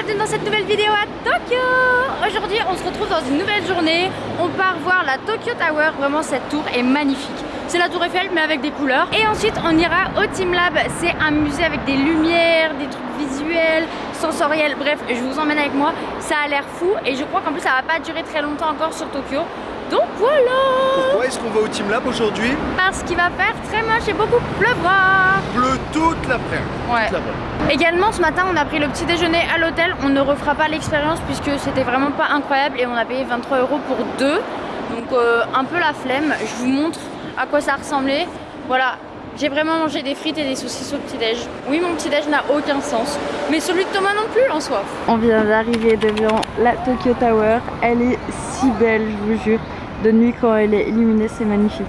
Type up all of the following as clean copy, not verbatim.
bienvenue dans cette nouvelle vidéo à Tokyo. Aujourd'hui on se retrouve dans une nouvelle journée. On part voir la Tokyo Tower. Vraiment cette tour est magnifique. C'est la tour Eiffel mais avec des couleurs. Et ensuite on ira au Teamlab. C'est un musée avec des lumières, des trucs visuels, sensoriels. Bref, je vous emmène avec moi. Ça a l'air fou et je crois qu'en plus ça va pas durer très longtemps encore sur Tokyo. Donc voilà. Pourquoi est-ce qu'on va au Teamlab aujourd'hui? Parce qu'il va faire très moche et beaucoup pleuvoir. Pleut toute l'après-midi. Ouais. Également ce matin on a pris le petit déjeuner à l'hôtel. On ne refera pas l'expérience puisque c'était vraiment pas incroyable et on a payé 23 € pour deux. Donc un peu la flemme. Je vous montre à quoi ça ressemblait. Voilà, j'ai vraiment mangé des frites et des saucisses au petit déj. Oui, mon petit déj n'a aucun sens, mais celui de Thomas non plus en soi. On vient d'arriver devant la Tokyo Tower. Elle est si belle, je vous jure. De nuit quand elle est illuminée, c'est magnifique.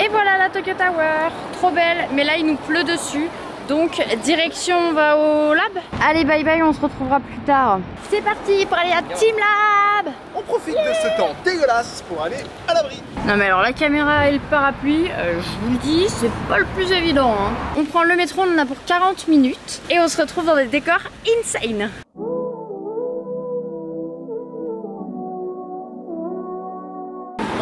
Et voilà la Tokyo Tower, trop belle, mais là il nous pleut dessus. Donc direction, on va au lab. Allez bye bye, on se retrouvera plus tard. C'est parti pour aller à Teamlab. On profite de ce temps dégueulasse pour aller à l'abri. Non mais alors la caméra et le parapluie, je vous le dis, c'est pas le plus évident hein. On prend le métro, on en a pour 40 minutes. Et on se retrouve dans des décors insane.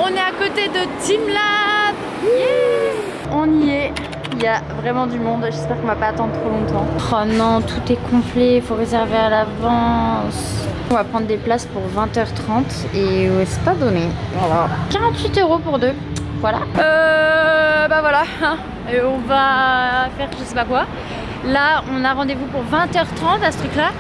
On est à côté de Teamlab. Yeah. On y est. Il y a vraiment du monde, j'espère qu'on va pas attendre trop longtemps. Oh non, tout est complet, il faut réserver à l'avance. On va prendre des places pour 20h30 et ouais, c'est pas donné. Voilà. 48 € pour deux. Voilà. Bah voilà. Et on va faire je sais pas quoi. Là, on a rendez-vous pour 20h30 à ce truc-là.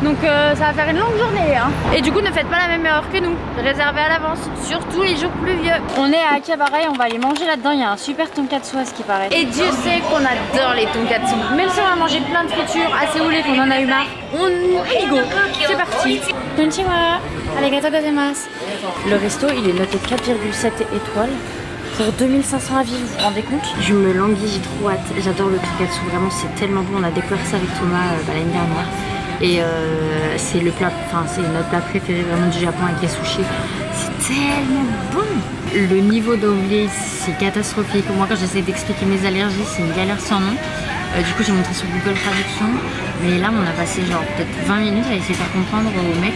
Donc ça va faire une longue journée hein. Et du coup ne faites pas la même erreur que nous. Réservez à l'avance, surtout les jours pluvieux. On est à Akihabara et on va aller manger là-dedans. Il y a un super tonkatsu à ce qui paraît. Et Dieu sait qu'on adore les tonkatsu. Même si on a mangé plein de fritures à Séoul et qu'on en a eu marre, on y go. C'est parti. Konnichiwa. Arigatou gozaimasu. Le resto il est noté 4,7 étoiles. Pour 2500 avis, vous vous rendez compte? Je me languis, j'ai trop hâte. J'adore le tonkatsu, vraiment c'est tellement bon. On a découvert ça avec Thomas l'année dernière. Et c'est le plat, enfin c'est notre plat préféré vraiment du Japon avec les sushis. C'est tellement bon. Le niveau d'anglais c'est catastrophique. Moi quand j'essaie d'expliquer mes allergies c'est une galère sans nom. Du coup j'ai montré sur Google Traduction. Mais là on a passé genre peut-être 20 minutes à essayer de faire comprendre au mec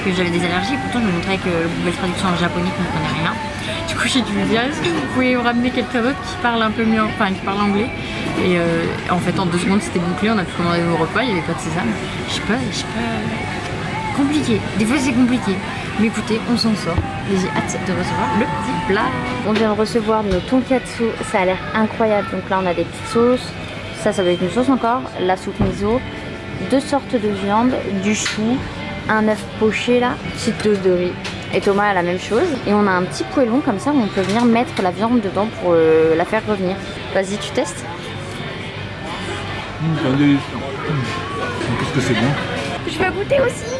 que j'avais des allergies. Pourtant je lui montrais avec Google Traduction en japonais qui ne comprenait rien. Du coup j'ai dû lui dire est-ce que vous pouvez me ramener quelqu'un d'autre qui parle un peu mieux, enfin qui parle anglais. Et en fait en 2 secondes c'était bouclé, on a pu commander nos repas, il n'y avait pas de sésame. Je sais pas, compliqué, des fois c'est compliqué. Mais écoutez, on s'en sort et j'ai hâte de recevoir le petit plat. On vient de recevoir nos tonkatsu, ça a l'air incroyable. Donc là on a des petites sauces, ça doit être une sauce encore, la soupe miso, 2 sortes de viande, du chou, un œuf poché là, petite dose de riz. Et Thomas a la même chose. Et on a un petit poêlon comme ça où on peut venir mettre la viande dedans pour la faire revenir. Vas-y, tu testes. C'est délicieux. Qu'est-ce que c'est bon. Je vais goûter aussi.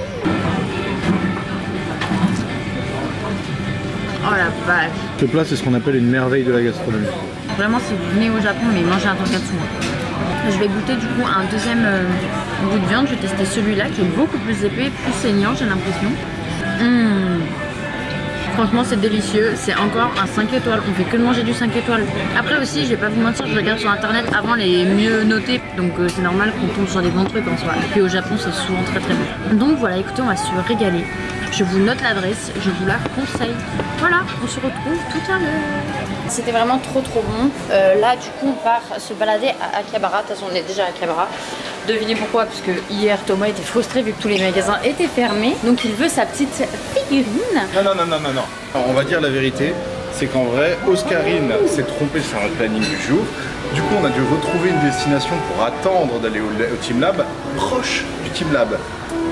Oh la vache. Ce plat c'est ce qu'on appelle une merveille de la gastronomie. Vraiment si vous venez au Japon mais mangez un tonkatsu. Je vais goûter du coup un deuxième goût de viande. Je vais tester celui-là qui est beaucoup plus épais, plus saignant j'ai l'impression. Franchement c'est délicieux, c'est encore un 5 étoiles, on fait que de manger du 5 étoiles. Après aussi je vais pas vous mentir, je regarde sur internet avant les mieux notés. Donc c'est normal qu'on tombe sur des bons trucs en soi. Et puis au Japon c'est souvent très très bon. Donc voilà, écoutez on va se régaler. Je vous note l'adresse, je vous la conseille. Voilà, on se retrouve tout à l'heure. C'était vraiment trop bon. Là du coup on part se balader à Akihabara. De toute façon on est déjà à Akihabara. Devinez pourquoi, parce que hier Thomas était frustré vu que tous les magasins étaient fermés. Donc il veut sa petite figurine. Non. On va dire la vérité, c'est qu'en vrai, Oscarine s'est trompée sur le planning du jour. Du coup on a dû retrouver une destination pour attendre d'aller au Teamlab, proche du Teamlab.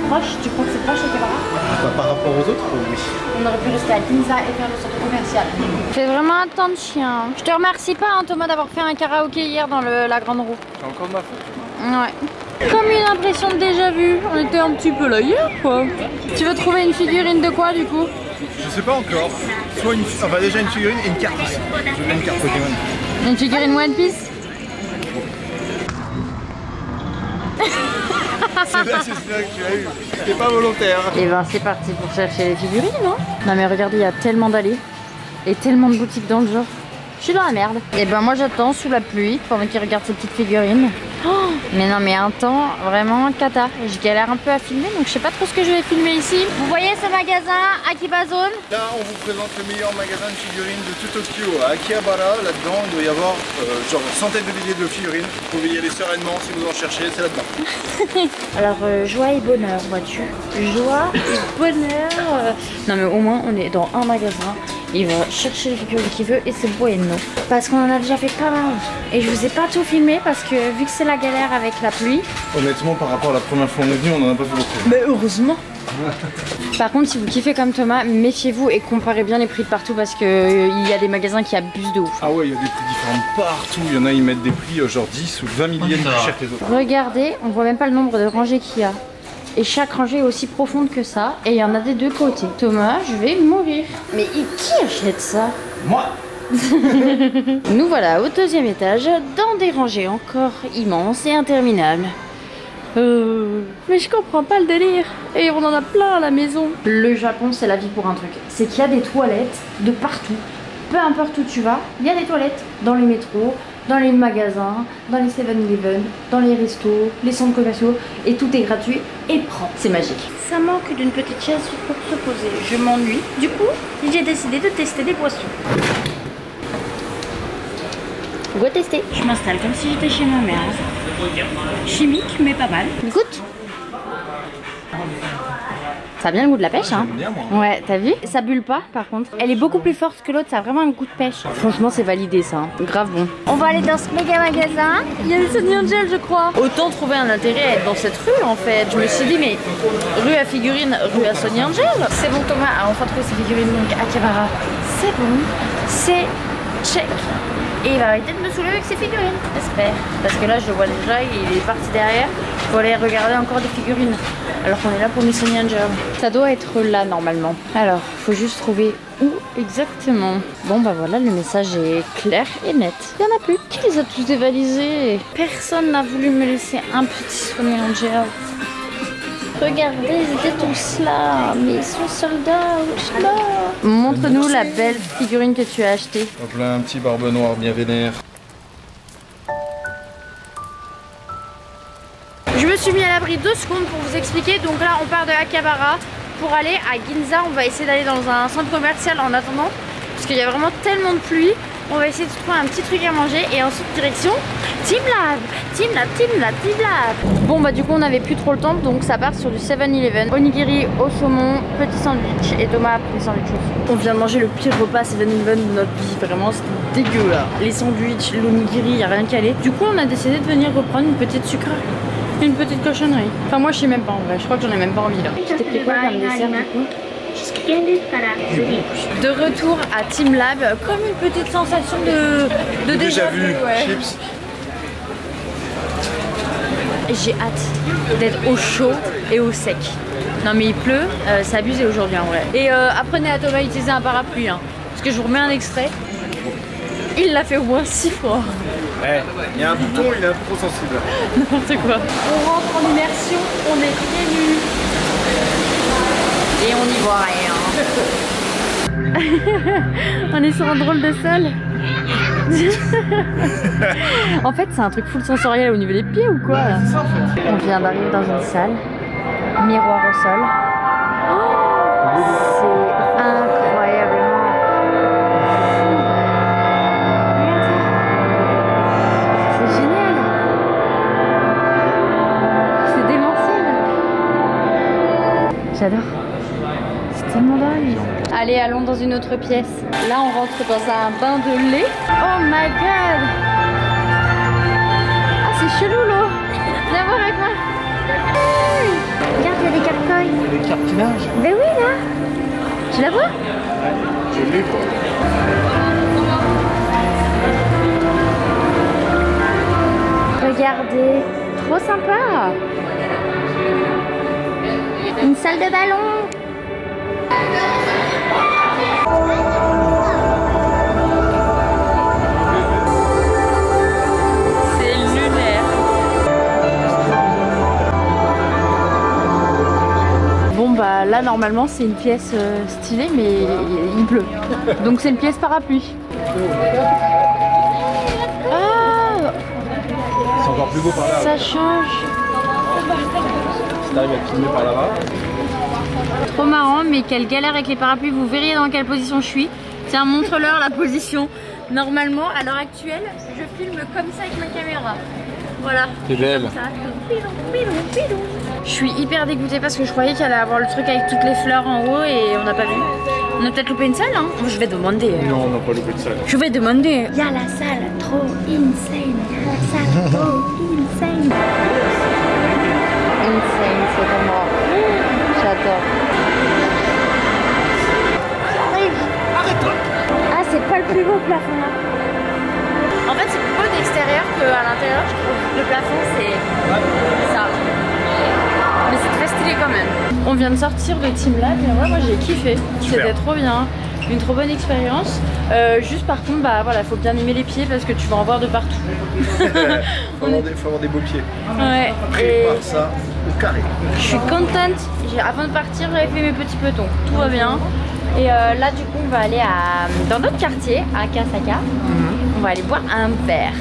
Proche? Tu crois que c'est proche Akihabara? Bah, par rapport aux autres, oui. On aurait pu rester à Ginza et faire le centre commercial. Fais vraiment un temps de chien. Je te remercie pas hein, Thomas d'avoir fait un karaoké hier dans la grande roue. C'est encore ma faute. Ouais. Comme une impression de déjà vu. On était un petit peu là hier quoi. Tu veux trouver une figurine de quoi du coup? Je sais pas encore. Soit une, enfin déjà une figurine et une carte aussi. Je veux une carte Pokémon. Une figurine One Piece? C'est là que tu as eu. C'était pas volontaire. Et ben c'est parti pour chercher les figurines, non? Non mais regardez, il y a tellement d'allées et tellement de boutiques dans le genre. Je suis dans la merde. Et ben moi j'attends sous la pluie pendant qu'il regarde ses petites figurines. Oh, mais non mais un temps vraiment cata. Je galère un peu à filmer donc je sais pas trop ce que je vais filmer ici. Vous voyez ce magasin Akiba Zone? Là on vous présente le meilleur magasin de figurines de tout Tokyo à Akihabara. Là-dedans il doit y avoir genre centaines de milliers de figurines. Vous pouvez y aller sereinement si vous en cherchez, c'est là-dedans. Alors joie et bonheur, vois-tu. Joie et bonheur. Non mais au moins on est dans un magasin. Il va chercher les figurines qu'il veut et c'est bueno. Parce qu'on en a déjà fait pas mal. Et je vous ai pas tout filmé parce que vu que c'est la galère avec la pluie. Honnêtement par rapport à la première fois où on est venu, on en a pas fait beaucoup. Mais heureusement. Par contre si vous kiffez comme Thomas, méfiez-vous et comparez bien les prix de partout parce qu'il y a des magasins qui abusent de ouf. Ah ouais, il y a des prix différents partout. Il y en a, ils mettent des prix genre 10 ou 20 millièmes plus cher que les autres. Regardez, on voit même pas le nombre de rangées qu'il y a. Et chaque rangée est aussi profonde que ça. Et il y en a des deux côtés. Thomas, je vais mourir. Mais qui achète ça? Moi. Nous voilà au deuxième étage, dans des rangées encore immenses et interminables. Mais je comprends pas le délire. Et on en a plein à la maison. Le Japon, c'est la vie pour un truc. C'est qu'il y a des toilettes de partout. Peu importe où tu vas, il y a des toilettes. Dans les métros, dans les magasins, dans les 7-Eleven, dans les restos, les centres commerciaux. Et tout est gratuit et propre. C'est magique. Ça manque d'une petite chaise pour se poser. Je m'ennuie. Du coup, j'ai décidé de tester des boissons. Go tester. Je m'installe comme si j'étais chez ma mère. Chimique, mais pas mal. Goûte. Ça a bien le goût de la pêche, hein. Bien, moi. Ouais, t'as vu? Ça bulle pas, par contre. Elle est beaucoup plus forte que l'autre, ça a vraiment un goût de pêche. Franchement, c'est validé, ça. Hein. Grave bon. On va aller dans ce méga magasin. Il y a le Sony Angel, je crois. Autant trouver un intérêt à être dans cette rue, en fait. Je me suis dit, mais rue à figurines, rue à Sony Angel. C'est bon, Thomas a enfin trouvé ses figurines, donc à Akihabara. C'est bon. C'est check. Et il va arrêter de me saouler avec ses figurines, j'espère. Parce que là, je le vois déjà, il est parti derrière. Il faut aller regarder encore des figurines. Alors qu'on est là pour mes Sony Angel. Ça doit être là, normalement. Alors, faut juste trouver où exactement. Bon, bah voilà, le message est clair et net. Il n'y en a plus. Qui les a tous dévalisés? Personne n'a voulu me laisser un petit Sony Angel. Regardez, ils étaient tous là, mais ils sont soldats, là. Montre-nous la belle figurine que tu as achetée. Hop là, un petit barbe noire bien vénère. Je me suis mis à l'abri 2 secondes pour vous expliquer. Donc là, on part de Akihabara pour aller à Ginza. On va essayer d'aller dans un centre commercial en attendant, parce qu'il y a vraiment tellement de pluie. On va essayer de trouver un petit truc à manger et ensuite direction Team Lab. Team Lab, Team Lab, Team Lab. Bon bah du coup on n'avait plus trop le temps, donc ça part sur du 7-Eleven. Onigiri au saumon, petit sandwich, et Thomas a pris le sandwich aussi. On vient de manger le pire repas 7-Eleven de notre vie, vraiment c'était dégueu là. Les sandwichs, l'onigiri, y a rien calé. Du coup on a décidé de venir reprendre une petite sucrerie. Une petite cochonnerie. Enfin moi je sais même pas en vrai, je crois que j'en ai même pas envie là. T'es pris quoi comme dessert du coup? De retour à Team Lab, comme une petite sensation de déjà vu, ouais. Chips. J'ai hâte d'être au chaud et au sec. Non mais il pleut, c'est abusé aujourd'hui en vrai. Et apprenez à Thomas à utiliser un parapluie, hein, parce que je vous remets un extrait. Il l'a fait au moins 6 fois. Ouais, il y a un bouton, il est un peu trop sensible. N'importe quoi. On rentre en immersion, on est pieds nus. Et on n'y voit rien. On est sur un drôle de sol. En fait, c'est un truc full sensoriel au niveau des pieds ou quoi? Ça, en fait. On vient d'arriver dans une salle. Miroir au sol. Oh, c'est incroyablement. C'est génial. C'est démentiel. J'adore. Tellement dingue. Allez, allons dans une autre pièce. Là, on rentre dans un bain de lait. Oh my god! Ah, c'est chelou l'eau. Viens voir avec moi. Hey, regarde, il y a des carcoilles. Des cartinages. Ben oui, là. Tu la vois? Ouais, je l'ai quoi. Regardez, trop sympa. Une salle de ballon. C'est lunaire. Bon bah là normalement c'est une pièce stylée mais il pleut. Donc c'est une pièce parapluie. Ah, C'est encore plus beau par là. ça change. Si t'arrives à filmer par là-bas. Trop marrant, mais quelle galère avec les parapluies. Vous verriez dans quelle position je suis. Tiens, montre-leur la position. Normalement, à l'heure actuelle, je filme comme ça avec ma caméra. Voilà. T'es belle. Comme ça. Je suis hyper dégoûtée parce que je croyais qu'il allait avoir le truc avec toutes les fleurs en haut et on n'a pas vu. On a peut-être loupé une salle, hein. Je vais demander. Non, on n'a pas loupé de salle. Je vais demander. Il y a la salle trop insane. Il y a la salle trop insane. Insane, c'est pour moi. J'adore. Arrête-toi. Ah, c'est pas le plus beau plafond là. En fait, c'est plus beau d'extérieur qu'à l'intérieur. Je trouve le plafond, c'est ça. Mais c'est très stylé quand même. On vient de sortir de Team Lab et ouais, moi j'ai kiffé. C'était trop bien. Une trop bonne expérience. Juste par contre, bah voilà, faut bien aimer les pieds parce que tu vas en voir de partout. faut avoir des beaux pieds. Ouais. Prépare ça au carré. Je suis contente. Avant de partir, j'avais fait mes petits petons. Tout va bien. Et là, du coup, on va aller dans notre quartier, à Kasaka. On va aller boire un verre.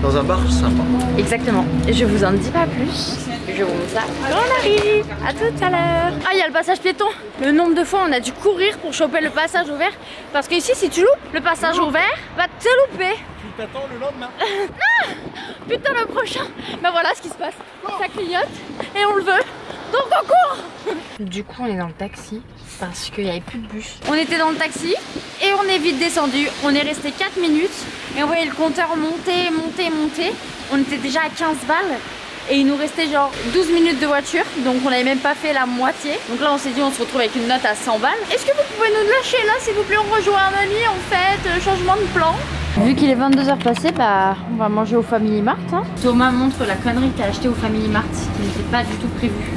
Dans un bar sympa. Exactement. Je vous en dis pas plus. Je vous dis ça quand on arrive. À tout à l'heure. Ah, il y a le passage piéton. Le nombre de fois on a dû courir pour choper le passage ouvert. Parce que ici, si tu loupes le passage ouvert, va te louper. Tu t'attends le lendemain. Non. Putain, le prochain. Ben voilà ce qui se passe. Ça clignote et on le veut. Donc on court. Du coup, on est dans le taxi parce qu'il n'y avait plus de bus. On était dans le taxi et on est vite descendu. On est resté 4 minutes et on voyait le compteur monter, monter, monter. On était déjà à 15 balles. Et il nous restait genre 12 minutes de voiture, donc on n'avait même pas fait la moitié. Donc là on s'est dit on se retrouve avec une note à 100 balles. Est-ce que vous pouvez nous lâcher là s'il vous plaît? On rejoint un ami en fait, changement de plan. Vu qu'il est 22h passé, bah on va manger au Family Mart. Hein. Thomas montre la connerie que t'as acheté au Family Mart, qui n'était pas du tout prévu.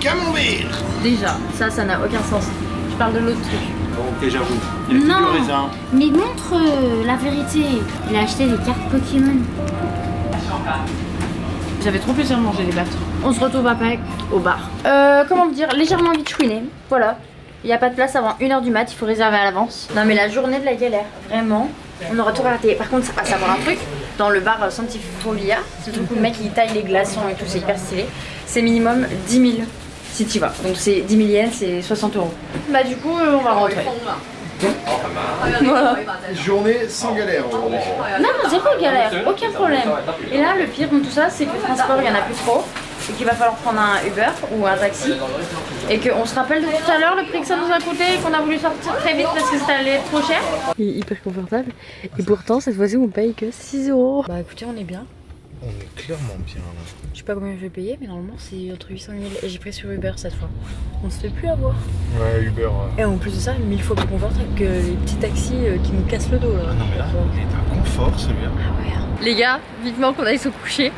Camembert. Déjà, ça n'a aucun sens. Je parle de l'autre truc. Ok, j'avoue. Il y a Non, du raisin. mais montre la vérité. Il a acheté des cartes Pokémon. J'avais trop plaisir à manger les pâtes. On se retrouve après au bar. Comment vous dire, légèrement vite chouiné. Voilà. Il n'y a pas de place avant 1h du mat, il faut réserver à l'avance. Non mais la journée de la galère, vraiment. On aura tout raté. Par contre, ça passe à voir un truc. Dans le bar Santifolia, c'est le truc où le mec il taille les glaçons et tout, c'est hyper stylé. C'est minimum 10 000 si tu vas. Donc c'est 10 000 yens, c'est 60 €. Bah du coup, on va rentrer. Voilà. Journée sans galère aujourd'hui. Non, zéro galère, aucun problème. Et là, le pire de tout ça, c'est que le transport, il n'y en a plus trop. Et qu'il va falloir prendre un Uber ou un taxi. Et qu'on se rappelle de tout à l'heure le prix que ça nous a coûté et qu'on a voulu sortir très vite parce que ça allait être trop cher. Il est hyper confortable. Et pourtant, cette fois-ci, on paye que 6 €. Bah écoutez, on est bien. On est clairement bien là. Je sais pas combien je vais payer, mais normalement, c'est entre 800 000. Et j'ai pris sur Uber cette fois. On se fait plus avoir. Ouais, Uber. Et en plus de ça, 1000 fois plus confortable que les petits taxis qui nous cassent le dos là. Ah non, mais là, il est un confort celui-là. Ah ouais. Les gars, vivement qu'on aille se coucher.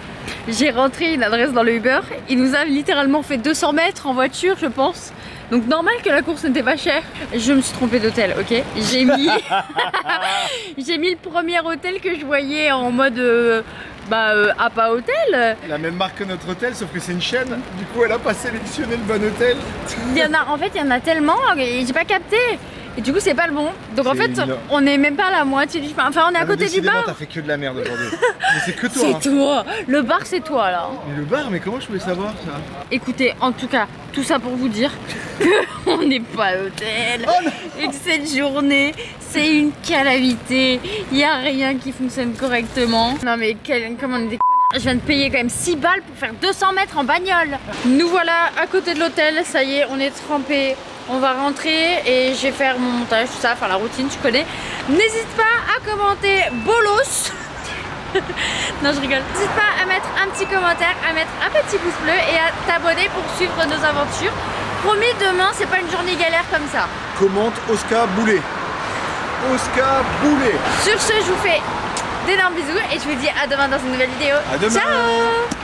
J'ai rentré une adresse dans le Uber. Il nous a littéralement fait 200 mètres en voiture, je pense. Donc normal que la course n'était pas chère. Je me suis trompée d'hôtel, ok. J'ai mis... j'ai mis le premier hôtel que je voyais en mode... APA Hôtel. La même marque que notre hôtel, sauf que c'est une chaîne. Du coup, elle a pas sélectionné le bon hôtel. En fait, il y en a tellement et j'ai pas capté. Et du coup, c'est pas le bon. Donc en fait, on est même pas à la moitié du chemin. Enfin, on est à côté du bar. T'as fait que de la merde aujourd'hui. Mais c'est que toi. C'est toi. Le bar, c'est toi là. Mais le bar, mais comment je pouvais savoir ça? Écoutez, en tout cas, tout ça pour vous dire qu'on n'est pas à l'hôtel et que cette journée, c'est une calamité. Il n'y a rien qui fonctionne correctement. Non mais comment on est des connards. Je viens de payer quand même 6 balles pour faire 200 mètres en bagnole. Nous voilà à côté de l'hôtel. Ça y est, on est trempés. On va rentrer et je vais faire mon montage, tout ça, faire la routine, tu connais. N'hésite pas à commenter bolos. Non, je rigole. N'hésite pas à mettre un petit commentaire, à mettre un petit pouce bleu et à t'abonner pour suivre nos aventures. Promis, demain, c'est pas une journée galère comme ça. Commente Oscar Boulet. Oscar Boulet. Sur ce, je vous fais d'énormes bisous et je vous dis à demain dans une nouvelle vidéo. À demain. Ciao.